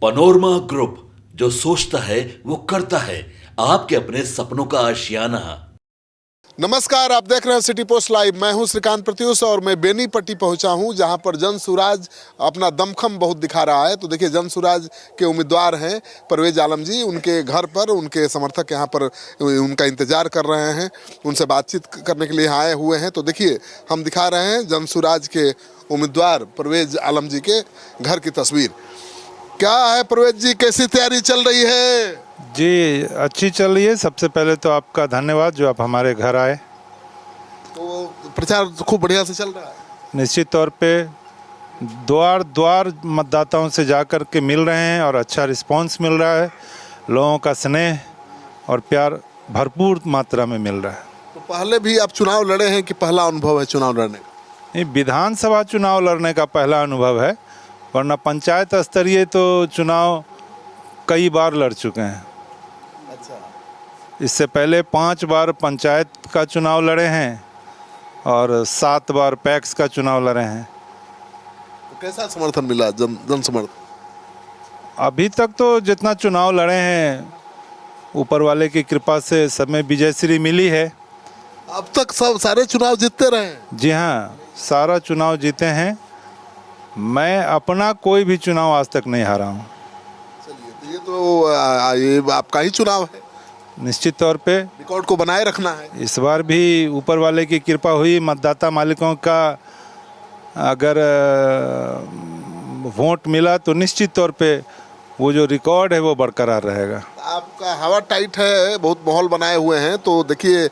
Panorama group, जो सोचता है वो करता है। आपके अपने सपनों का आशियाना। नमस्कार, आप देख रहे हैं सिटी पोस्ट लाइव। मैं हूं श्रीकांत प्रत्युष और मैं बेनीपट्टी पहुंचा हूं, जहां पर जनसुराज अपना दमखम बहुत दिखा रहा है। तो देखिए, जनसुराज के उम्मीदवार हैं परवेज आलम जी। उनके घर पर उनके समर्थक यहां पर उनका इंतजार कर रहे हैं, उनसे बातचीत करने के लिए आए हुए हैं। तो देखिए, हम दिखा रहे हैं जनसुराज के उम्मीदवार परवेज आलम जी के घर की तस्वीर। क्या है परवेज जी, कैसी तैयारी चल रही है? जी, अच्छी चल रही है। सबसे पहले तो आपका धन्यवाद जो आप हमारे घर आए। तो प्रचार खूब बढ़िया से चल रहा है। निश्चित तौर पे द्वार द्वार मतदाताओं से जा कर के मिल रहे हैं और अच्छा रिस्पांस मिल रहा है। लोगों का स्नेह और प्यार भरपूर मात्रा में मिल रहा है। तो पहले भी आप चुनाव लड़े हैं कि पहला अनुभव है चुनाव लड़ने का? ये विधानसभा चुनाव लड़ने का पहला अनुभव है, वरना पंचायत स्तरीय तो चुनाव कई बार लड़ चुके हैं। अच्छा। इससे पहले 5 बार पंचायत का चुनाव लड़े हैं और 7 बार पैक्स का चुनाव लड़े हैं। तो कैसा समर्थन मिला, जन समर्थन? अभी तक तो जितना चुनाव लड़े हैं, ऊपर वाले की कृपा से सब में विजयश्री मिली है। अब तक सब सारे चुनाव जीतते रहे हैं? जी हाँ, सारा चुनाव जीते हैं। मैं अपना कोई भी चुनाव आज तक नहीं हारा हूँ। चलिए, तो ये आपका ही चुनाव है। निश्चित तौर पे रिकॉर्ड को बनाए रखना है। इस बार भी ऊपर वाले की कृपा हुई। मतदाता मालिकों का अगर वोट मिला तो निश्चित तौर पे वो जो रिकॉर्ड है वो बरकरार रहेगा। आपका हवा टाइट है, बहुत माहौल बनाए हुए हैं। तो देखिए,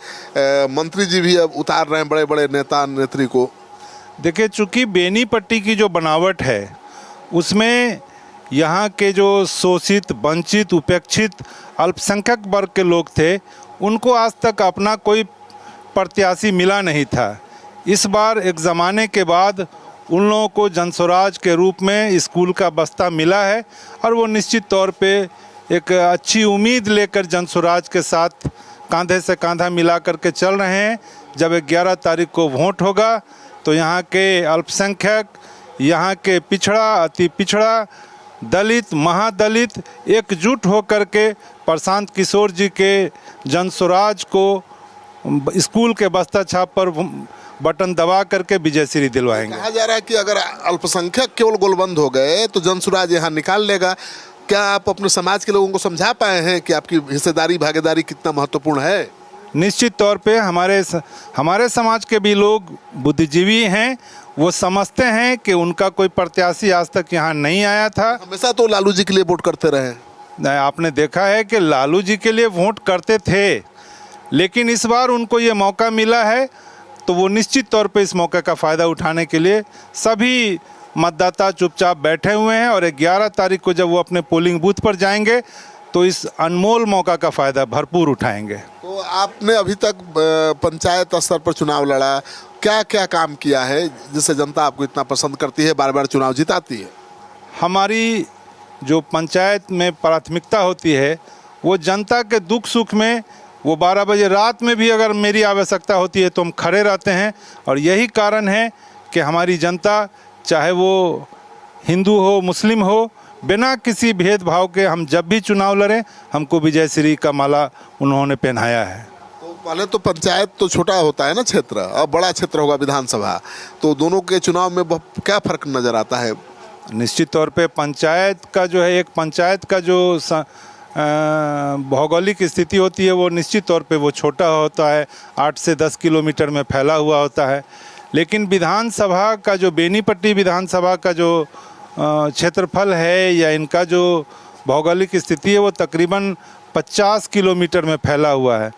मंत्री जी भी अब उतार रहे हैं बड़े बड़े नेता नेत्री को। देखिए, चूंकि बेनीपट्टी की जो बनावट है उसमें यहाँ के जो शोषित, वंचित, उपेक्षित अल्पसंख्यक वर्ग के लोग थे, उनको आज तक अपना कोई प्रत्याशी मिला नहीं था। इस बार एक ज़माने के बाद उन लोगों को जनसुराज के रूप में स्कूल का बस्ता मिला है और वो निश्चित तौर पे एक अच्छी उम्मीद लेकर जनसुराज के साथ कंधे से कंधा मिला करके चल रहे हैं। जब 11 तारीख को वोट होगा तो यहाँ के अल्पसंख्यक, यहाँ के पिछड़ा, अति पिछड़ा, दलित, महादलित एकजुट होकर के प्रशांत किशोर जी के जनसुराज को स्कूल के बस्ता छाप पर बटन दबा करके विजयश्री दिलवाएंगे। कहा जा रहा है कि अगर अल्पसंख्यक केवल गोलबंद हो गए तो जनसुराज यहाँ निकाल लेगा। क्या आप अपने समाज के लोगों को समझा पाए हैं कि आपकी हिस्सेदारी, भागीदारी कितना महत्वपूर्ण है? निश्चित तौर पे हमारे समाज के भी लोग बुद्धिजीवी हैं। वो समझते हैं कि उनका कोई प्रत्याशी आज तक यहाँ नहीं आया था। हमेशा तो लालू जी के लिए वोट करते रहे। आपने देखा है कि लालू जी के लिए वोट करते थे, लेकिन इस बार उनको ये मौका मिला है तो वो निश्चित तौर पे इस मौके का फ़ायदा उठाने के लिए सभी मतदाता चुपचाप बैठे हुए हैं और 11 तारीख को जब वो अपने पोलिंग बूथ पर जाएंगे तो इस अनमोल मौका का फ़ायदा भरपूर उठाएंगे। तो आपने अभी तक पंचायत स्तर पर चुनाव लड़ा, क्या क्या काम किया है जिससे जनता आपको इतना पसंद करती है, बार बार चुनाव जिताती है? हमारी जो पंचायत में प्राथमिकता होती है वो जनता के दुख सुख में, वो 12 बजे रात में भी अगर मेरी आवश्यकता होती है तो हम खड़े रहते हैं। और यही कारण है कि हमारी जनता, चाहे वो हिंदू हो, मुस्लिम हो, बिना किसी भेदभाव के हम जब भी चुनाव लड़ें, हमको विजयश्री का माला उन्होंने पहनाया है। तो पहले तो पंचायत तो छोटा होता है ना क्षेत्र, अब बड़ा क्षेत्र होगा विधानसभा, तो दोनों के चुनाव में क्या फ़र्क नज़र आता है? निश्चित तौर पे पंचायत का जो है, एक पंचायत का जो भौगोलिक स्थिति होती है वो निश्चित तौर पे वो छोटा होता है, 8 से 10 किलोमीटर में फैला हुआ होता है। लेकिन विधानसभा का जो बेनीपट्टी विधानसभा का जो क्षेत्रफल है या इनका जो भौगोलिक स्थिति है वो तकरीबन 50 किलोमीटर में फैला हुआ है।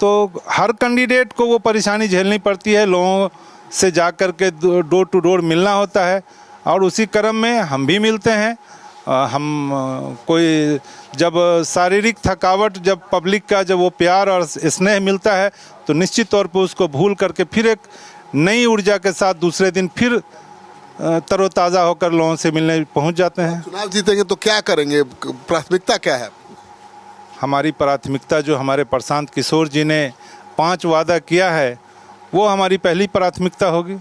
तो हर कैंडिडेट को वो परेशानी झेलनी पड़ती है, लोगों से जा कर के डोर टू डोर मिलना होता है और उसी क्रम में हम भी मिलते हैं। हम कोई जब शारीरिक थकावट, जब पब्लिक का जब वो प्यार और स्नेह मिलता है तो निश्चित तौर पर उसको भूल करके फिर एक नई ऊर्जा के साथ दूसरे दिन फिर तरोताज़ा होकर लोगों से मिलने पहुंच जाते हैं। चुनाव जीतेंगे तो क्या करेंगे, प्राथमिकता क्या है? हमारी प्राथमिकता जो हमारे प्रशांत किशोर जी ने 5 वादा किया है वो हमारी पहली प्राथमिकता होगी।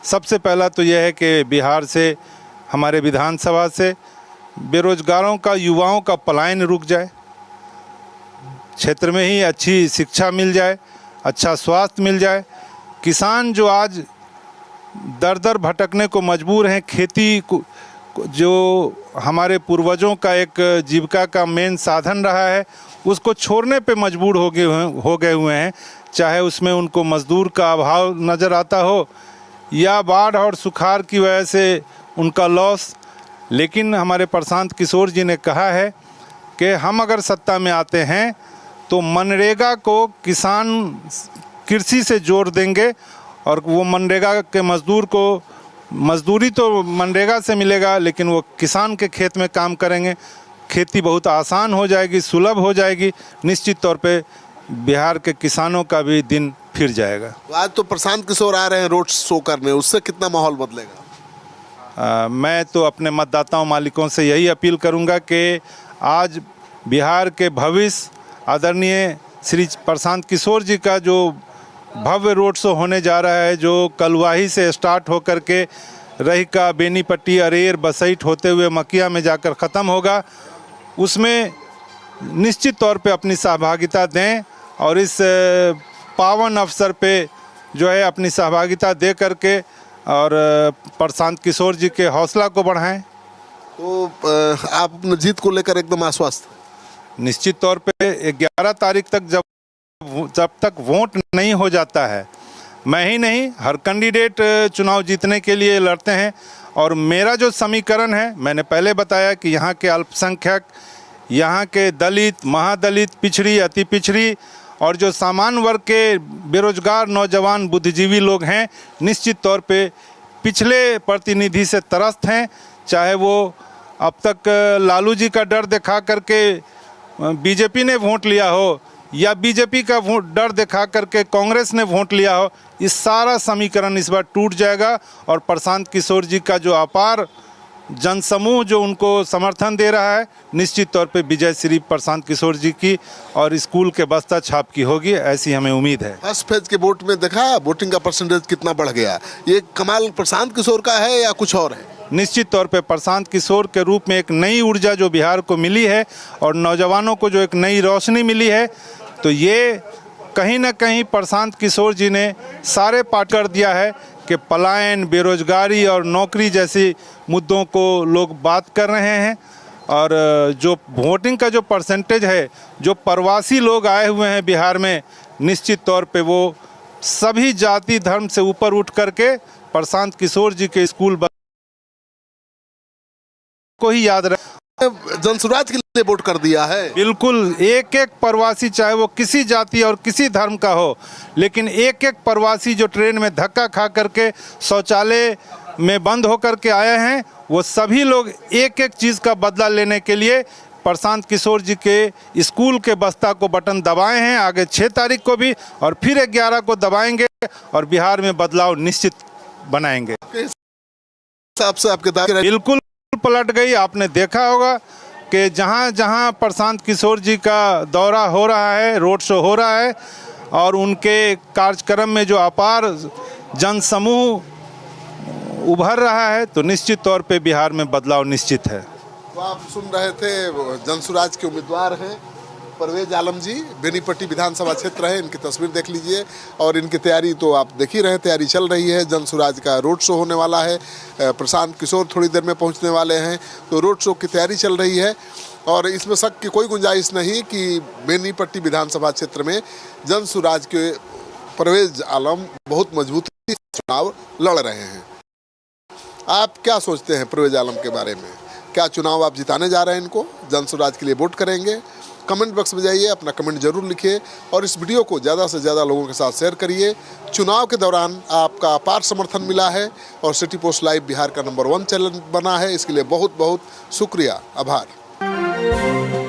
सबसे पहला तो यह है कि बिहार से, हमारे विधानसभा से बेरोजगारों का, युवाओं का पलायन रुक जाए, क्षेत्र में ही अच्छी शिक्षा मिल जाए, अच्छा स्वास्थ्य मिल जाए। किसान जो आज दर दर भटकने को मजबूर हैं, खेती को जो हमारे पूर्वजों का एक जीविका का मेन साधन रहा है, उसको छोड़ने पे मजबूर हो गए हुए हैं। चाहे उसमें उनको मजदूर का अभाव नज़र आता हो या बाढ़ और सुखाड़ की वजह से उनका लॉस। लेकिन हमारे प्रशांत किशोर जी ने कहा है कि हम अगर सत्ता में आते हैं तो मनरेगा को किसान कृषि से जोड़ देंगे और वो मनरेगा के मजदूर को मजदूरी तो मनरेगा से मिलेगा, लेकिन वो किसान के खेत में काम करेंगे। खेती बहुत आसान हो जाएगी, सुलभ हो जाएगी। निश्चित तौर पे बिहार के किसानों का भी दिन फिर जाएगा। आज तो प्रशांत किशोर आ रहे हैं रोड शो करने, उससे कितना माहौल बदलेगा? मैं तो अपने मतदाताओं मालिकों से यही अपील करूंगा कि आज बिहार के भविष्य आदरणीय श्री प्रशांत किशोर जी का जो भव्य रोड शो होने जा रहा है, जो कलवाही से स्टार्ट होकर के रहिका, बेनीपट्टी, अरेर, बसैठ होते हुए मकिया में जाकर ख़त्म होगा, उसमें निश्चित तौर पे अपनी सहभागिता दें और इस पावन अवसर पे जो है अपनी सहभागिता दे करके और प्रशांत किशोर जी के हौसला को बढ़ाएं। तो आप अपनी जीत को लेकर एकदम आश्वस्त? निश्चित तौर पे 11 तारीख तक जब तक वोट नहीं हो जाता है, मैं ही नहीं हर कैंडिडेट चुनाव जीतने के लिए लड़ते हैं। और मेरा जो समीकरण है, मैंने पहले बताया कि यहाँ के अल्पसंख्यक, यहाँ के दलित, महादलित, पिछड़ी, अति पिछड़ी और जो सामान्य वर्ग के बेरोजगार नौजवान बुद्धिजीवी लोग हैं, निश्चित तौर पे पिछले प्रतिनिधि से त्रस्त हैं। चाहे वो अब तक लालू जी का डर दिखा करके बीजेपी ने वोट लिया हो या बीजेपी का डर दिखा करके कांग्रेस ने वोट लिया हो, इस सारा समीकरण इस बार टूट जाएगा। और प्रशांत किशोर जी का जो अपार जनसमूह जो उनको समर्थन दे रहा है, निश्चित तौर पे विजय श्री प्रशांत किशोर जी की और स्कूल के बस्ता छाप की होगी, ऐसी हमें उम्मीद है। फर्स्ट फेज के वोट में देखा वोटिंग का परसेंटेज कितना बढ़ गया? ये कमाल प्रशांत किशोर का है या कुछ और है? निश्चित तौर पे प्रशांत किशोर के रूप में एक नई ऊर्जा जो बिहार को मिली है और नौजवानों को जो एक नई रोशनी मिली है, तो ये कहीं ना कहीं प्रशांत किशोर जी ने सारे पाठ कर दिया है कि पलायन, बेरोजगारी और नौकरी जैसी मुद्दों को लोग बात कर रहे हैं। और जो वोटिंग का जो परसेंटेज है, जो प्रवासी लोग आए हुए हैं बिहार में, निश्चित तौर पे वो सभी जाति धर्म से ऊपर उठ करके प्रशांत किशोर जी के स्कूल को ही याद रहे। जनसुराज के लिए वोट कर दिया है। बिल्कुल, एक एक प्रवासी, चाहे वो किसी जाति और किसी धर्म का हो, लेकिन एक एक प्रवासी जो ट्रेन में धक्का खा करके शौचालय में बंद होकर के आए हैं, वो सभी लोग एक एक चीज़ का बदला लेने के लिए प्रशांत किशोर जी के स्कूल के बस्ता को बटन दबाए हैं। आगे 6 तारीख को भी और फिर 11 को दबाएंगे और बिहार में बदलाव निश्चित बनाएंगे। आपसे आपके दावे बिल्कुल पलट गई। आपने देखा होगा कि जहाँ जहाँ प्रशांत किशोर जी का दौरा हो रहा है, रोड शो हो रहा है और उनके कार्यक्रम में जो अपार जनसमूह उभर रहा है, तो निश्चित तौर पे बिहार में बदलाव निश्चित है। तो आप सुन रहे थे जनसुराज के उम्मीदवार हैं परवेज आलम जी, बेनीपट्टी विधानसभा क्षेत्र है। इनकी तस्वीर देख लीजिए और इनकी तैयारी तो आप देख ही रहे, तैयारी चल रही है। जनसुराज का रोड शो होने वाला है, प्रशांत किशोर थोड़ी देर में पहुंचने वाले हैं, तो रोड शो की तैयारी चल रही है। और इसमें शक की कोई गुंजाइश नहीं कि बेनीपट्टी विधानसभा क्षेत्र में जनसुराज के परवेज आलम बहुत मजबूती से चुनाव लड़ रहे हैं। आप क्या सोचते हैं परवेज आलम के बारे में? क्या चुनाव आप जिताने जा रहे हैं इनको? जनसुराज के लिए वोट करेंगे? कमेंट बॉक्स में जाइए, अपना कमेंट जरूर लिखिए और इस वीडियो को ज़्यादा से ज़्यादा लोगों के साथ शेयर करिए। चुनाव के दौरान आपका अपार समर्थन मिला है और सिटी पोस्ट लाइव बिहार का नंबर 1 चैनल बना है, इसके लिए बहुत बहुत शुक्रिया, आभार।